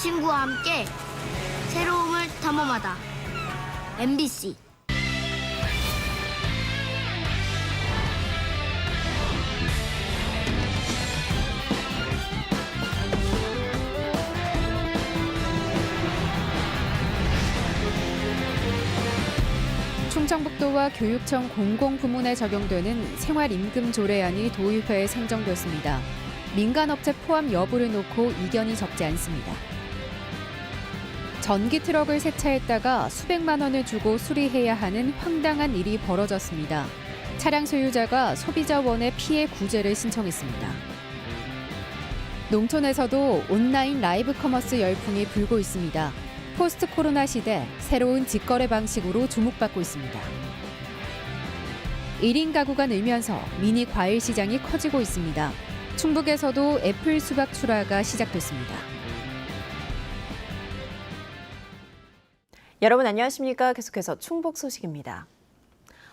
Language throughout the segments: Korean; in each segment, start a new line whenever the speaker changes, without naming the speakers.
친구와 함께 새로움을 탐험하다. MBC.
충청북도와 교육청 공공부문에 적용되는 생활임금 조례안이 도의회에 상정됐습니다. 민간업체 포함 여부를 놓고 이견이 적지 않습니다. 전기 트럭을 세차했다가 수백만 원을 주고 수리해야 하는 황당한 일이 벌어졌습니다. 차량 소유자가 소비자원에 피해 구제를 신청했습니다. 농촌에서도 온라인 라이브 커머스 열풍이 불고 있습니다. 포스트 코로나 시대 새로운 직거래 방식으로 주목받고 있습니다. 1인 가구가 늘면서 미니 과일 시장이 커지고 있습니다. 충북에서도 애플 수박 출하가 시작됐습니다.
여러분 안녕하십니까? 계속해서 충북 소식입니다.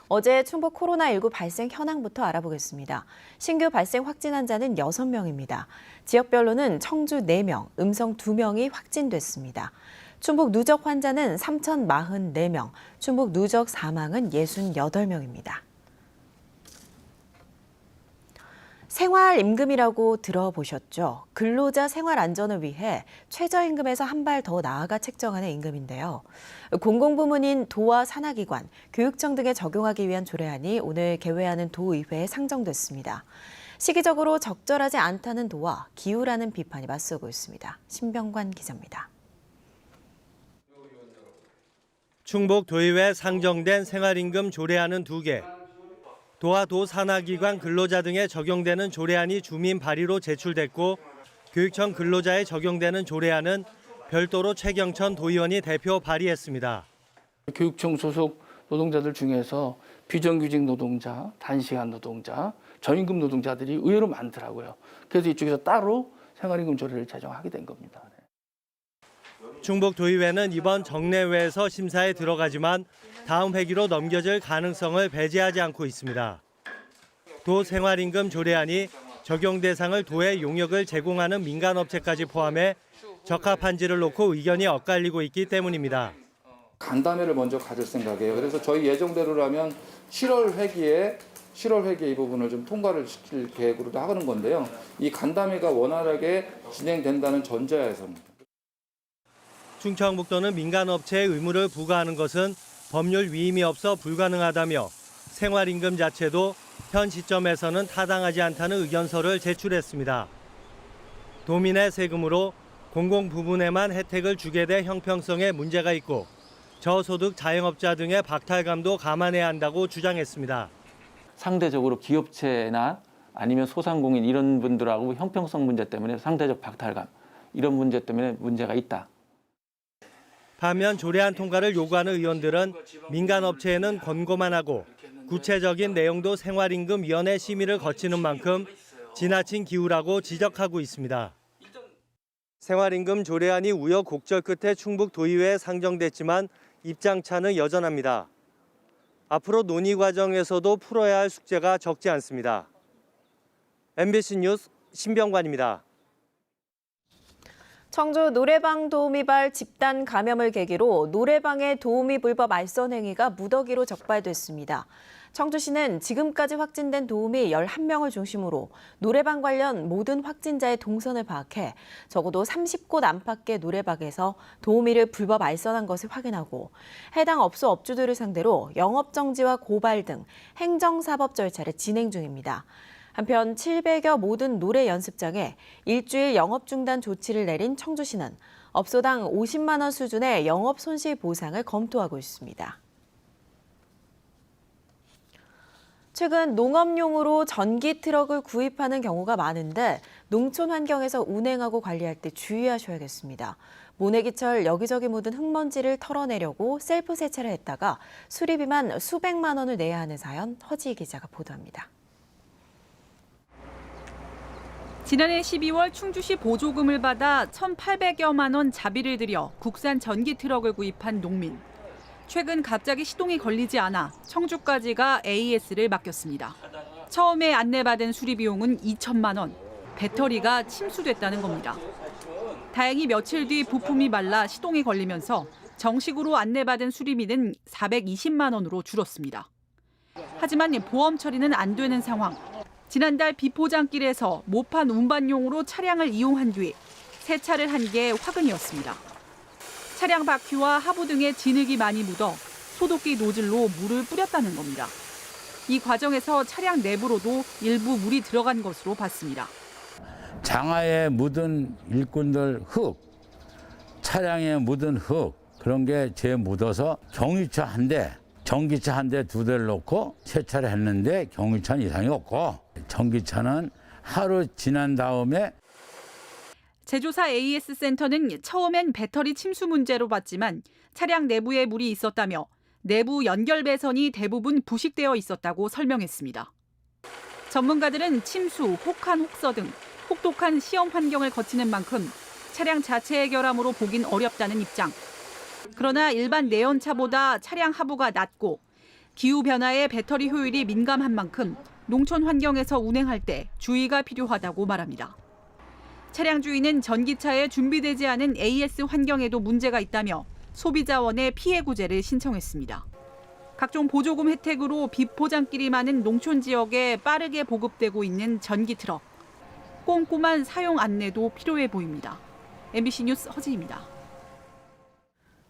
어제 충북 코로나19 발생 현황부터 알아보겠습니다. 신규 발생 확진 환자는 6명입니다. 지역별로는 청주 4명, 음성 2명이 확진됐습니다. 충북 누적 환자는 3,044명, 충북 누적 사망은 68명입니다. 생활임금이라고 들어보셨죠? 근로자 생활 안전을 위해 최저임금에서 한 발 더 나아가 책정하는 임금인데요. 공공부문인 도와 산하기관, 교육청 등에 적용하기 위한 조례안이 오늘 개회하는 도의회에 상정됐습니다. 시기적으로 적절하지 않다는 도와 기우라는 비판이 맞서고 있습니다. 신병관 기자입니다.
충북 도의회 상정된 생활임금 조례안은 2개. 도와 도 산하기관 근로자 등에 적용되는 조례안이 주민 발의로 제출됐고 교육청 근로자에 적용되는 조례안은 별도로 최경천 도의원이 대표 발의했습니다.
교육청 소속 노동자들 중에서 비정규직 노동자, 단시간 노동자, 저임금 노동자들이 의외로 많더라고요. 그래서 이쪽에서 따로 생활임금 조례를 제정하게 된 겁니다.
충북 도의회는 이번 정례회에서 심사에 들어가지만 다음 회기로 넘겨질 가능성을 배제하지 않고 있습니다. 도 생활임금 조례안이 적용 대상을 도의 용역을 제공하는 민간업체까지 포함해 적합한지를 놓고 의견이 엇갈리고 있기 때문입니다.
간담회를 먼저 가질 생각이에요. 그래서 저희 예정대로라면 7월 회기에 이 부분을 좀 통과를 시킬 계획으로 하는 건데요. 이 간담회가 원활하게 진행된다는 전제하에서입니다.
충청북도는 민간업체에 의무를 부과하는 것은 법률 위임이 없어 불가능하다며 생활임금 자체도 현 시점에서는 타당하지 않다는 의견서를 제출했습니다. 도민의 세금으로 공공부문에만 혜택을 주게 돼 형평성에 문제가 있고 저소득 자영업자 등의 박탈감도 감안해야 한다고 주장했습니다.
상대적으로 기업체나 아니면 소상공인 이런 분들하고 형평성 문제 때문에 상대적 박탈감 이런 문제 때문에 문제가 있다.
반면 조례안 통과를 요구하는 의원들은 민간업체에는 권고만 하고 구체적인 내용도 생활임금위원회 심의를 거치는 만큼 지나친 기우라고 지적하고 있습니다. 생활임금 조례안이 우여곡절 끝에 충북 도의회에 상정됐지만 입장차는 여전합니다. 앞으로 논의 과정에서도 풀어야 할 숙제가 적지 않습니다. MBC 뉴스 신병관입니다.
청주 노래방 도우미발 집단 감염을 계기로 노래방의 도우미 불법 알선 행위가 무더기로 적발됐습니다. 청주시는 지금까지 확진된 도우미 11명을 중심으로 노래방 관련 모든 확진자의 동선을 파악해 적어도 30곳 안팎의 노래방에서 도우미를 불법 알선한 것을 확인하고 해당 업소 업주들을 상대로 영업정지와 고발 등 행정사법 절차를 진행 중입니다. 한편 700여 모든 노래 연습장에 일주일 영업 중단 조치를 내린 청주시는 업소당 50만 원 수준의 영업 손실 보상을 검토하고 있습니다. 최근 농업용으로 전기 트럭을 구입하는 경우가 많은데 농촌 환경에서 운행하고 관리할 때 주의하셔야겠습니다. 모내기철 여기저기 묻은 흙먼지를 털어내려고 셀프 세차를 했다가 수리비만 수백만 원을 내야 하는 사연 허지희 기자가 보도합니다.
지난해 12월 충주시 보조금을 받아 1,800여만 원 자비를 들여 국산 전기 트럭을 구입한 농민. 최근 갑자기 시동이 걸리지 않아 청주까지가 AS를 맡겼습니다. 처음에 안내받은 수리 비용은 2천만 원. 배터리가 침수됐다는 겁니다. 다행히 며칠 뒤 부품이 말라 시동이 걸리면서 정식으로 안내받은 수리비는 420만 원으로 줄었습니다. 하지만 보험 처리는 안 되는 상황. 지난달 비포장길에서 모판 운반용으로 차량을 이용한 뒤 세차를 한 게 화근이었습니다. 차량 바퀴와 하부 등에 진흙이 많이 묻어 소독기 노즐로 물을 뿌렸다는 겁니다. 이 과정에서 차량 내부로도 일부 물이 들어간 것으로 봤습니다.
장화에 묻은 일꾼들 흙, 차량에 묻은 흙 그런 게 제 묻어서 경유차 한 대, 전기차 한 대 두 대를 놓고 세차를 했는데 경유차는 이상이 없고 전기차는 하루 지난 다음에
제조사 AS센터는 처음엔 배터리 침수 문제로 봤지만 차량 내부에 물이 있었다며 내부 연결 배선이 대부분 부식되어 있었다고 설명했습니다. 전문가들은 침수, 혹한 혹서 등 혹독한 시험 환경을 거치는 만큼 차량 자체의 결함으로 보긴 어렵다는 입장. 그러나 일반 내연차보다 차량 하부가 낮고 기후변화에 배터리 효율이 민감한 만큼 농촌 환경에서 운행할 때 주의가 필요하다고 말합니다. 차량 주인은 전기차에 준비되지 않은 AS 환경에도 문제가 있다며 소비자원에 피해 구제를 신청했습니다. 각종 보조금 혜택으로 비포장길이 많은 농촌 지역에 빠르게 보급되고 있는 전기 트럭. 꼼꼼한 사용 안내도 필요해 보입니다. MBC 뉴스 허지입니다.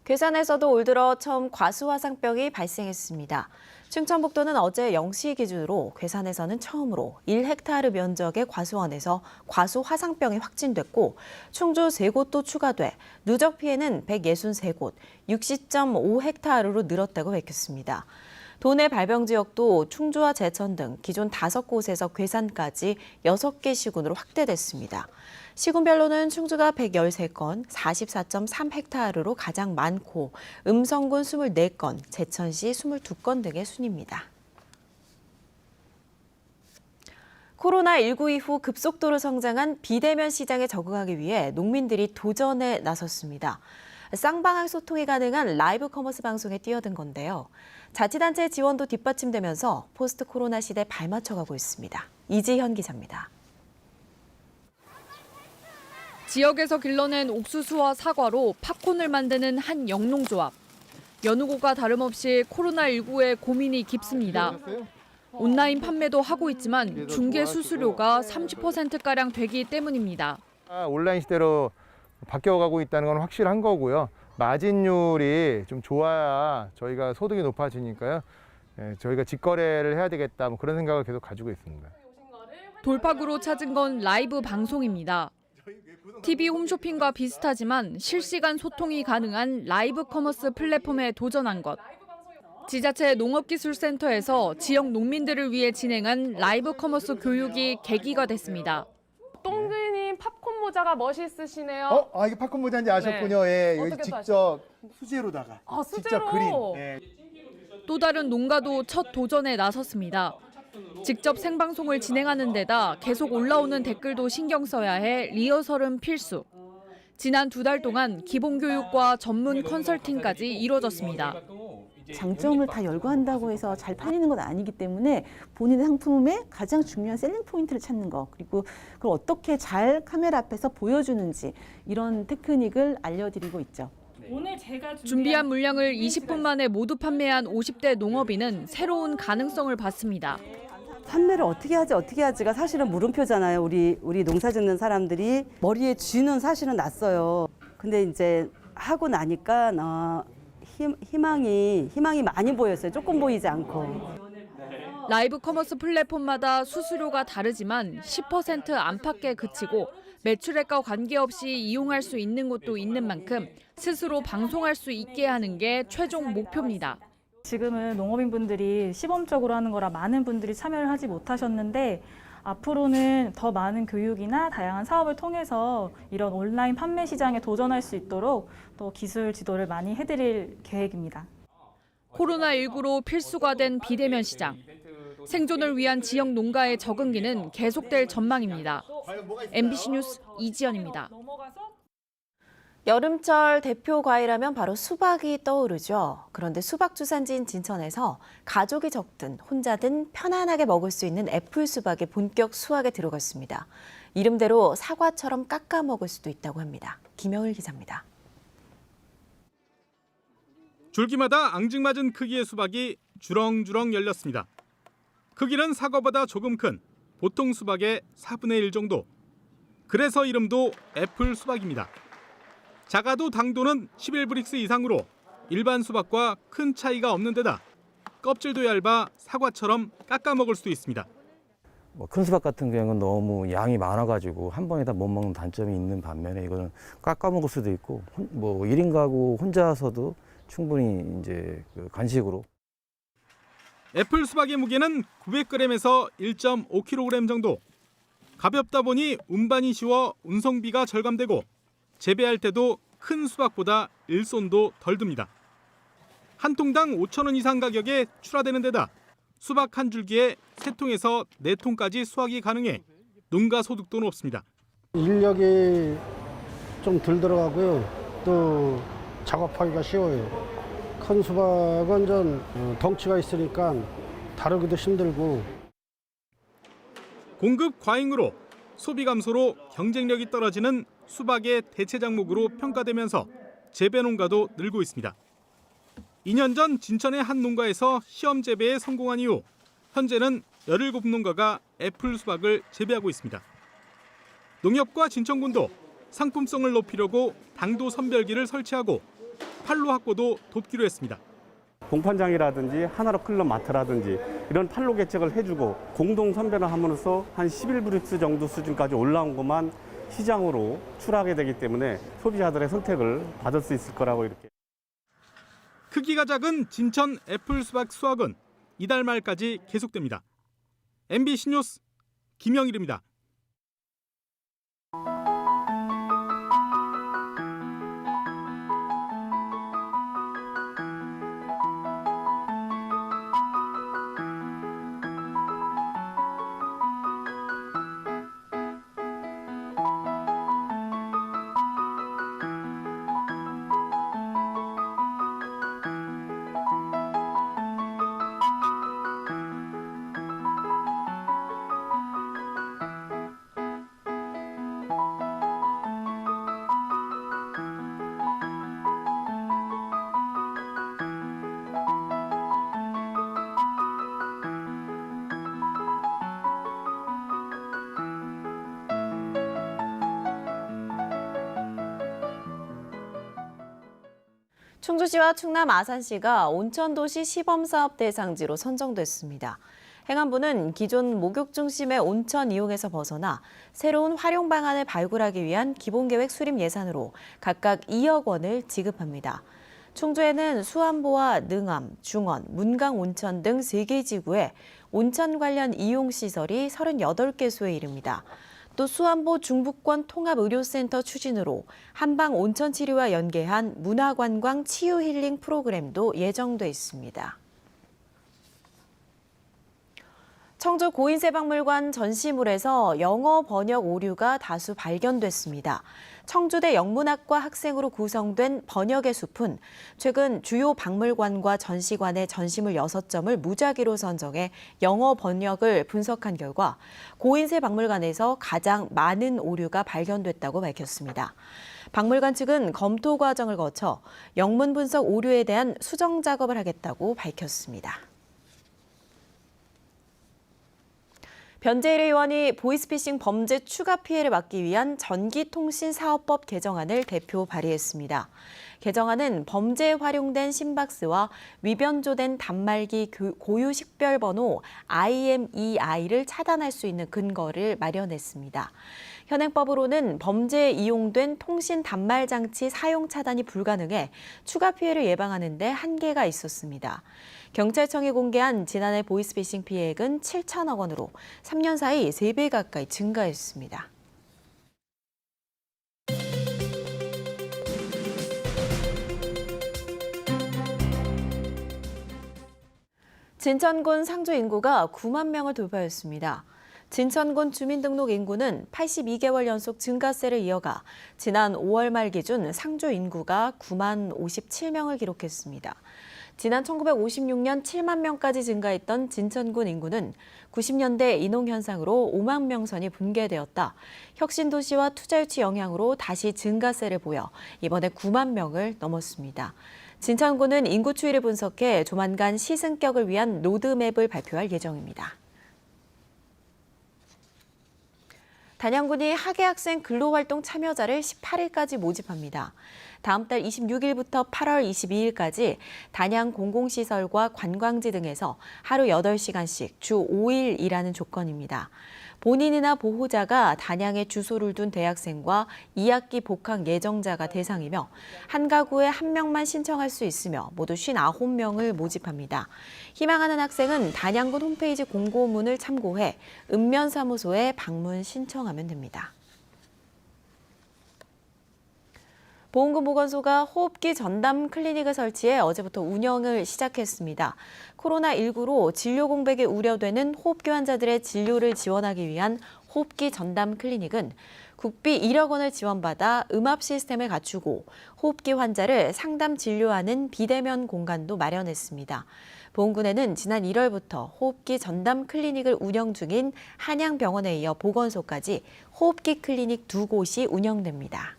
괴산에서도 올 들어 처음 과수화상병이 발생했습니다. 충청북도는 어제 0시 기준으로 괴산에서는 처음으로 1헥타르 면적의 과수원에서 과수화상병이 확진됐고 충주 3곳도 추가돼 누적 피해는 163곳, 60.5헥타르로 늘었다고 밝혔습니다. 도내 발병 지역도 충주와 제천 등 기존 5곳에서 괴산까지 6개 시군으로 확대됐습니다. 시군별로는 충주가 113건, 44.3헥타르로 가장 많고 음성군 24건, 제천시 22건 등의 순입니다. 코로나19 이후 급속도로 성장한 비대면 시장에 적응하기 위해 농민들이 도전에 나섰습니다. 쌍방향 소통이 가능한 라이브 커머스 방송에 뛰어든 건데요. 자치단체 지원도 뒷받침되면서 포스트 코로나 시대에 발맞춰가고 있습니다. 이지현 기자입니다.
지역에서 길러낸 옥수수와 사과로 팝콘을 만드는 한 영농조합. 여느 곳과 다름없이 코로나19에 고민이 깊습니다. 온라인 판매도 하고 있지만 중개 수수료가 30%가량 되기 때문입니다.
온라인 시대로 바뀌어가고 있다는 건 확실한 거고요. 마진율이 좀 좋아야 저희가 소득이 높아지니까요. 저희가 직거래를 해야 되겠다 그런 생각을 계속 가지고 있습니다.
돌파구로 찾은 건 라이브 방송입니다. TV 홈쇼핑과 비슷하지만 실시간 소통이 가능한 라이브 커머스 플랫폼에 도전한 것. 지자체 농업기술센터에서 지역 농민들을 위해 진행한 라이브 커머스 교육이 계기가 됐습니다.
똥그님 팝콘 모자가 멋있으시네요.
이게 팝콘 모자인지 아셨군요.
네.
예, 여기 직접 수제로다가
수제로.
직접 그린. 예.
또 다른 농가도 첫 도전에 나섰습니다. 직접 생방송을 진행하는 데다 계속 올라오는 댓글도 신경 써야 해 리허설은 필수. 지난 2달 동안 기본교육과 전문 컨설팅까지 이뤄졌습니다.
장점을 다 열거한다고 해서 잘 팔리는 건 아니기 때문에 본인의 상품의 가장 중요한 셀링 포인트를 찾는 거, 그리고 그걸 어떻게 잘 카메라 앞에서 보여주는지 이런 테크닉을 알려드리고 있죠.
오늘 제가 준비한 물량을 20분 만에 모두 판매한 50대 농업인은 새로운 가능성을 봤습니다.
판매를 어떻게 하지가 사실은 물음표잖아요. 우리 농사 짓는 사람들이 머리에 쥐는 사실은 났어요. 근데 이제 하고 나니까 희망이 많이 보였어요. 조금 보이지 않고.
라이브 커머스 플랫폼마다 수수료가 다르지만 10% 안팎에 그치고 매출액과 관계없이 이용할 수 있는 곳도 있는 만큼 스스로 방송할 수 있게 하는 게 최종 목표입니다.
지금은 농업인분들이 시범적으로 하는 거라 많은 분들이 참여를 하지 못하셨는데 앞으로는 더 많은 교육이나 다양한 사업을 통해서 이런 온라인 판매 시장에 도전할 수 있도록 또 기술 지도를 많이 해드릴 계획입니다.
코로나19로 필수가 된 비대면 시장. 생존을 위한 지역 농가의 적응기는 계속될 전망입니다. MBC 뉴스 이지연입니다.
여름철 대표 과일하면 바로 수박이 떠오르죠. 그런데 수박 주산지인 진천에서 가족이 적든 혼자든 편안하게 먹을 수 있는 애플 수박이 본격 수확에 들어갔습니다. 이름대로 사과처럼 깎아 먹을 수도 있다고 합니다. 김영일 기자입니다.
줄기마다 앙증맞은 크기의 수박이 주렁주렁 열렸습니다. 크기는 사과보다 조금 큰 보통 수박의 4분의 1 정도. 그래서 이름도 애플 수박입니다. 작아도 당도는 11브릭스 이상으로 일반 수박과 큰 차이가 없는 데다 껍질도 얇아 사과처럼 깎아 먹을 수도 있습니다.
큰 수박 같은 경우는 너무 양이 많아가지고 한 번에 다 못 먹는 단점이 있는 반면에 이거는 깎아 먹을 수도 있고 1인 가구 혼자서도 충분히 이제 간식으로.
애플 수박의 무게는 900g에서 1.5kg 정도. 가볍다 보니 운반이 쉬워 운송비가 절감되고 재배할 때도 큰 수박보다 일손도 덜 듭니다. 한 통당 5,000원 이상 가격에 출하되는 데다 수박 한 줄기에 3통에서 4통까지 수확이 가능해 농가 소득도 높습니다.
인력이 좀 덜 들어가고요. 또 작업하기가 쉬워요. 큰 수박은 좀 덩치가 있으니까 다루기도 힘들고.
공급 과잉으로 소비 감소로 경쟁력이 떨어지는 수박의 대체 작물로 평가되면서 재배 농가도 늘고 있습니다. 2년 전 진천의 한 농가에서 시험 재배에 성공한 이후 현재는 17농가가 애플 수박을 재배하고 있습니다. 농협과 진천군도 상품성을 높이려고 당도 선별기를 설치하고 판로 확보도 돕기로 했습니다.
공판장이라든지 하나로 클럽 마트라든지 이런 판로 개척을 해주고 공동 선별을 함으로써 한 11브릭스 정도 수준까지 올라온 것만 시장으로 출하하게 되기 때문에 소비자들의 선택을 받을 수 있을 거라고 이렇게.
크기가 작은 진천 애플 수박 수확은 이달 말까지 계속됩니다. MBC 뉴스 김영일입니다.
충주시와 충남 아산시가 온천도시 시범사업 대상지로 선정됐습니다. 행안부는 기존 목욕 중심의 온천 이용에서 벗어나 새로운 활용 방안을 발굴하기 위한 기본계획 수립 예산으로 각각 2억 원을 지급합니다. 충주에는 수안보와 능암, 중원, 문강 온천 등 3개 지구에 온천 관련 이용시설이 38개소에 이릅니다. 또 수안보 중부권 통합의료센터 추진으로 한방 온천치료와 연계한 문화관광 치유힐링 프로그램도 예정돼 있습니다. 청주 고인세박물관 전시물에서 영어 번역 오류가 다수 발견됐습니다. 청주대 영문학과 학생으로 구성된 번역의 숲은 최근 주요 박물관과 전시관의 전시물 6점을 무작위로 선정해 영어 번역을 분석한 결과 고인세박물관에서 가장 많은 오류가 발견됐다고 밝혔습니다. 박물관 측은 검토 과정을 거쳐 영문 분석 오류에 대한 수정 작업을 하겠다고 밝혔습니다. 변재일 의원이 보이스피싱 범죄 추가 피해를 막기 위한 전기통신사업법 개정안을 대표 발의했습니다. 개정안은 범죄에 활용된 심박스와 위변조된 단말기 고유 식별번호 IMEI를 차단할 수 있는 근거를 마련했습니다. 현행법으로는 범죄에 이용된 통신 단말 장치 사용 차단이 불가능해 추가 피해를 예방하는 데 한계가 있었습니다. 경찰청이 공개한 지난해 보이스피싱 피해액은 7천억 원으로 3년 사이 3배 가까이 증가했습니다. 진천군 상주 인구가 9만 명을 돌파했습니다. 진천군 주민등록 인구는 82개월 연속 증가세를 이어가 지난 5월 말 기준 상주 인구가 9만 57명을 기록했습니다. 지난 1956년 7만 명까지 증가했던 진천군 인구는 90년대 인홍 현상으로 5만 명선이 붕괴되었다. 혁신도시와 투자유치 영향으로 다시 증가세를 보여 이번에 9만 명을 넘었습니다. 진천군은 인구 추이를 분석해 조만간 시승격을 위한 로드맵을 발표할 예정입니다. 단양군이 학예학생 근로활동 참여자를 18일까지 모집합니다. 다음 달 26일부터 8월 22일까지 단양 공공시설과 관광지 등에서 하루 8시간씩 주 5일 일하는 조건입니다. 본인이나 보호자가 단양에 주소를 둔 대학생과 2학기 복학 예정자가 대상이며 한 가구에 1명만 신청할 수 있으며 모두 59명을 모집합니다. 희망하는 학생은 단양군 홈페이지 공고문을 참고해 읍면사무소에 방문 신청하면 됩니다. 보건소가 호흡기 전담 클리닉을 설치해 어제부터 운영을 시작했습니다. 코로나19로 진료 공백이 우려되는 호흡기 환자들의 진료를 지원하기 위한 호흡기 전담 클리닉은 국비 1억 원을 지원받아 음압 시스템을 갖추고 호흡기 환자를 상담 진료하는 비대면 공간도 마련했습니다. 보건군에는 지난 1월부터 호흡기 전담 클리닉을 운영 중인 한양병원에 이어 보건소까지 호흡기 클리닉 2곳이 운영됩니다.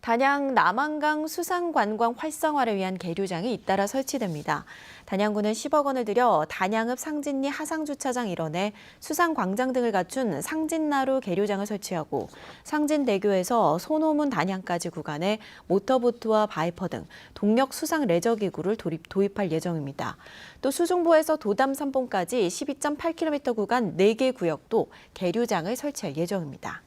단양 남한강 수상관광 활성화를 위한 계류장이 잇따라 설치됩니다. 단양군은 10억 원을 들여 단양읍 상진리 하상주차장 일원에 수상광장 등을 갖춘 상진나루 계류장을 설치하고 상진대교에서 소노문 단양까지 구간에 모터보트와 바이퍼 등 동력 수상 레저기구를 도입할 예정입니다. 또 수중보에서 도담 삼봉까지 12.8km 구간 4개 구역도 계류장을 설치할 예정입니다.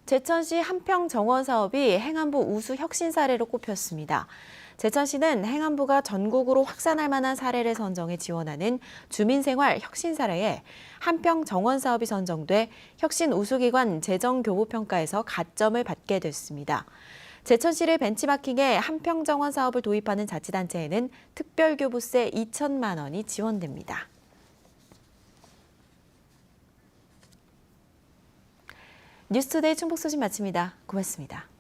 제천시 한평정원 사업이 행안부 우수 혁신 사례로 꼽혔습니다. 제천시는 행안부가 전국으로 확산할 만한 사례를 선정해 지원하는 주민생활 혁신 사례에 한평정원 사업이 선정돼 혁신 우수기관 재정교부평가에서 가점을 받게 됐습니다. 제천시를 벤치마킹해 한평정원 사업을 도입하는 자치단체에는 특별교부세 2천만 원이 지원됩니다. 뉴스투데이 충북 소식 마칩니다. 고맙습니다.